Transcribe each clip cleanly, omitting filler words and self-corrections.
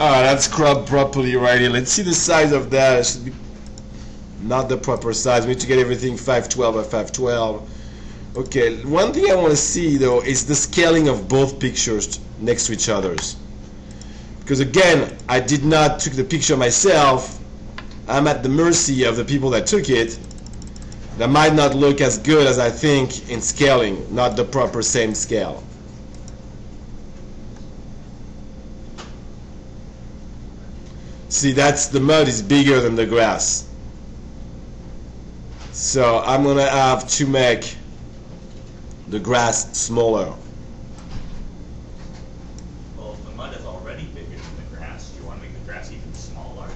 Alright, that's cropped properly right here. Let's see the size of that. It should be not the proper size. We need to get everything 512 by 512. Okay, one thing I want to see though is the scaling of both pictures next to each others. Because again, I did not take the picture myself. I'm at the mercy of the people that took it. That might not look as good as I think in scaling, not the proper same scale. See, that's the mud is bigger than the grass. So I'm gonna have to make the grass smaller. Well, if the mud is already bigger than the grass, do you want to make the grass even smaller?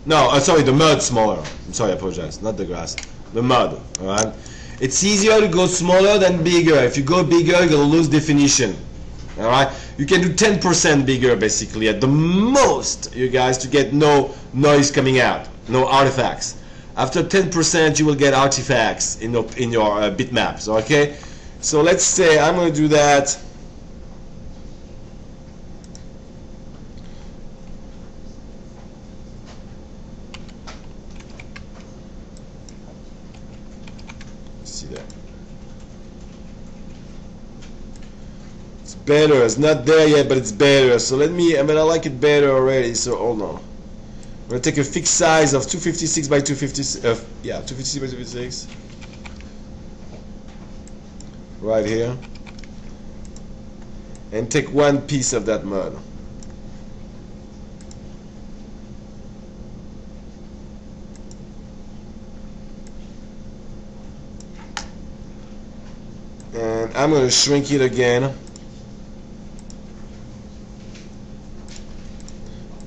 No, sorry, the mud smaller. I'm sorry, I apologize. Not the grass. The mud, alright? It's easier to go smaller than bigger. If you go bigger, you're gonna lose definition. Alright? You can do 10% bigger basically at the most, you guys, to get no noise coming out, no artifacts. After 10% you will get artifacts in your bitmaps, okay? So let's say I'm going to do that. See that? It's better. It's not there yet, but it's better. So let me, I like it better already, so hold on. I'm going to take a fixed size of 256 by 256, 256 by 256. Right here, and take one piece of that mud. And I'm going to shrink it again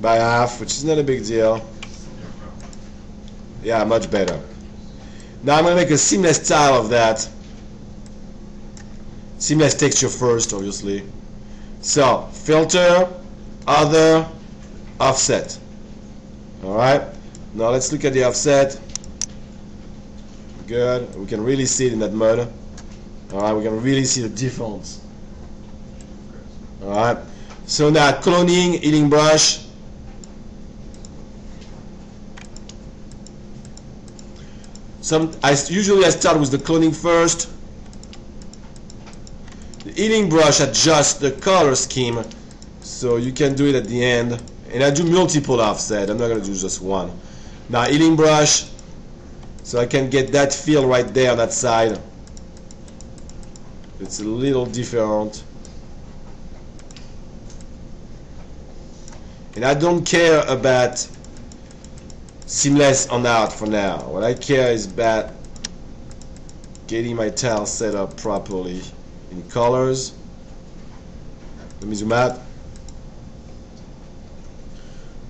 by half, which is not a big deal. Yeah, much better. Now I'm going to make a seamless tile of that. Seamless texture first, obviously. So, filter, other, offset. Alright, now let's look at the offset. Good, we can really see it in that mud. Alright, we can really see the difference. Alright, so now cloning, healing brush. Usually I start with the cloning first. The healing brush adjusts the color scheme, so you can do it at the end. And I do multiple offset, I'm not going to do just one. Now healing brush, so I can get that feel right there on that side. It's a little different. And I don't care about seamless on out for now. What I care is about getting my tile set up properly. In colors. Let me zoom out.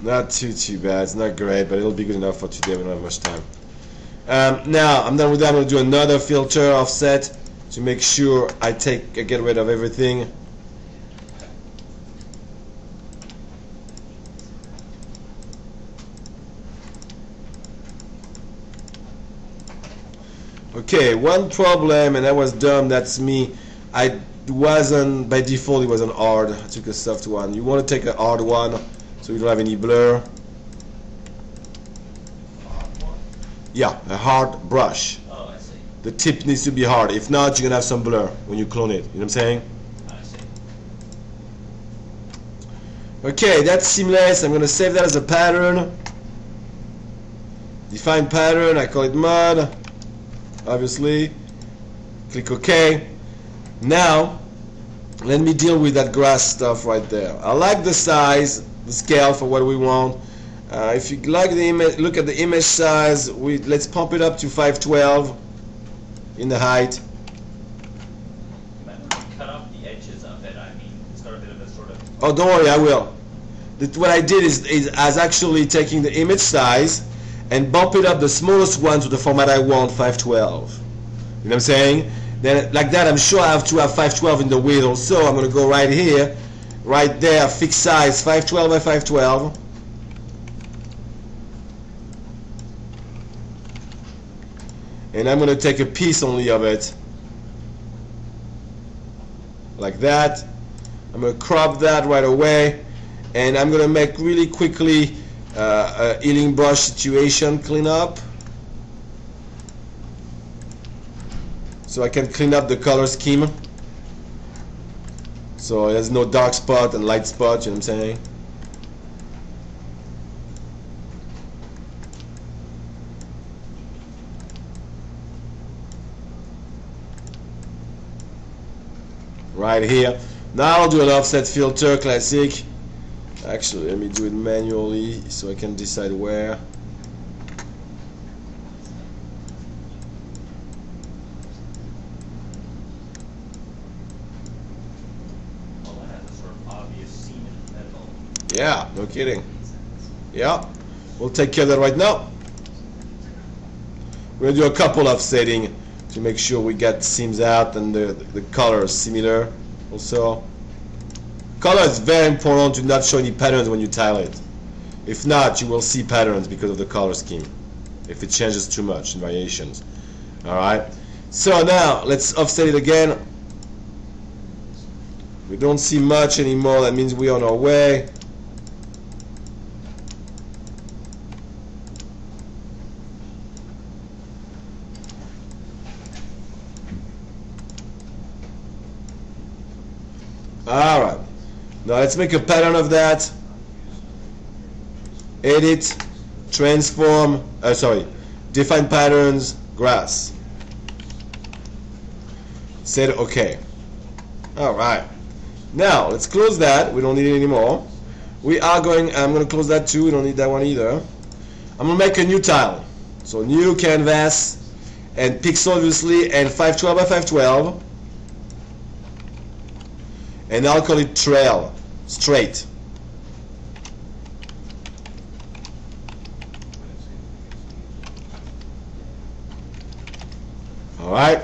Not too bad. It's not great, but it'll be good enough for today. We don't have much time. Now I'm done with that. I'm going to do another filter offset to make sure I get rid of everything. Okay, one problem, and that was dumb. That's me. I wasn't, by default it wasn't hard. I took a soft one. You want to take a hard one so you don't have any blur. Yeah, a hard brush. Oh, I see. The tip needs to be hard. If not, you're going to have some blur when you clone it. You know what I'm saying? I see. Okay, that's seamless. I'm going to save that as a pattern. Define pattern. I call it mud. Obviously. Click OK. Now, let me deal with that grass stuff right there. I like the size, the scale for what we want. If you like the image, look at the image size. Let's pump it up to 512 in the height. Cut off the edges of it. I mean, start a bit of a sort of. Oh, don't worry, I will. What I did is actually taking the image size and bump it up the smallest one to the format I want, 512. You know what I'm saying? Then like that, I'm sure I have to have 512 in the width. So I'm going to go right here, right there, fixed size, 512 by 512. And I'm going to take a piece only of it, like that. I'm going to crop that right away. and I'm gonna make really quickly a healing brush situation cleanup, so I can clean up the color scheme, so there's no dark spot and light spot, you know what I'm saying? Right here. Now I'll do an offset filter, classic. Actually, let me do it manually so I can decide where. Well, that has a sort of obvious seam in the middle. Yeah, no kidding. Yeah, we'll take care of that right now. We're gonna do a couple of setting to make sure we get seams out and the color is similar. Also, color is very important to not show any patterns when you tile it. If not, you will see patterns because of the color scheme, if it changes too much in variations. Alright, so now let's offset it again. We don't see much anymore, that means we're on our way. Alright, now let's make a pattern of that. Edit, transform, define patterns, grass. Said OK. Alright, now let's close that, we don't need it anymore. I'm going to close that too, we don't need that one either. I'm going to make a new tile. So new canvas, and pixel obviously, and 512 by 512. And I'll call it trail, straight. Alright,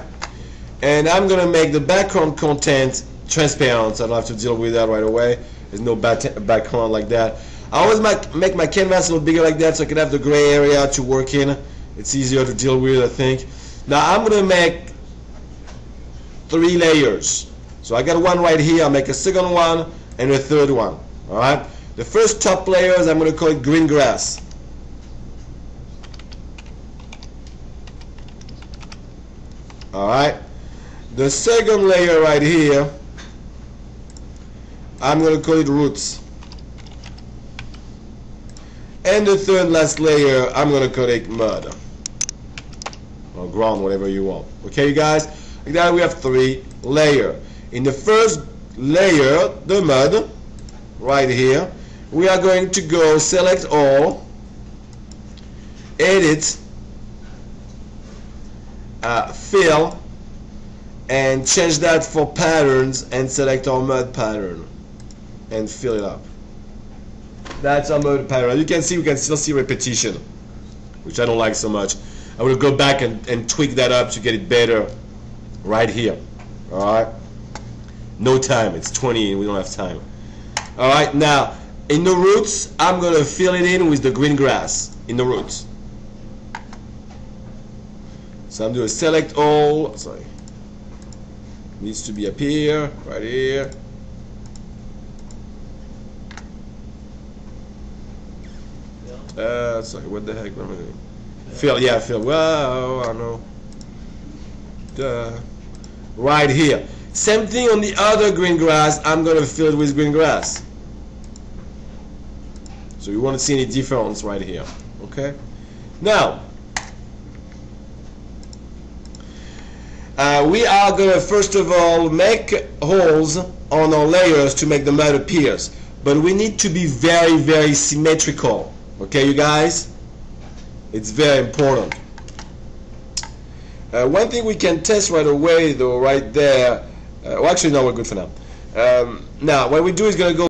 and I'm gonna make the background content transparent, so I don't have to deal with that right away. There's no background like that. I always make my canvas a little bigger like that so I can have the gray area to work in. It's easier to deal with, I think. Now I'm gonna make 3 layers. So I got one right here, I'll make a second one and a third one. Alright? The first top layers, I'm going to call it green grass. Alright? The second layer right here, I'm going to call it roots. And the third last layer, I'm going to call it mud. Or ground, whatever you want. Okay, you guys? Like that, we have 3 layers. In the first layer, the mud, right here, we are going to go select all, edit, fill, and change that for patterns and select our mud pattern and fill it up. That's our mud pattern. As you can see, we can still see repetition, which I don't like so much. I will go back and tweak that up to get it better right here. Alright? No time, it's 20 and we don't have time. Alright, now in the roots, I'm going to fill it in with the green grass in the roots. So I'm doing select all, needs to be up here, right here. What the heck, what am I doing? Fill, yeah, fill, wow, I know. Duh. Right here. Same thing on the other green grass, I'm going to fill it with green grass. So you won't see any difference right here. Okay? Now, we are going to first of all make holes on our layers to make the mud appear. But we need to be very, very symmetrical. Okay, you guys? It's very important. One thing we can test right away, though, right there. Well, actually, no, we're good for now. Now, what we do is going to go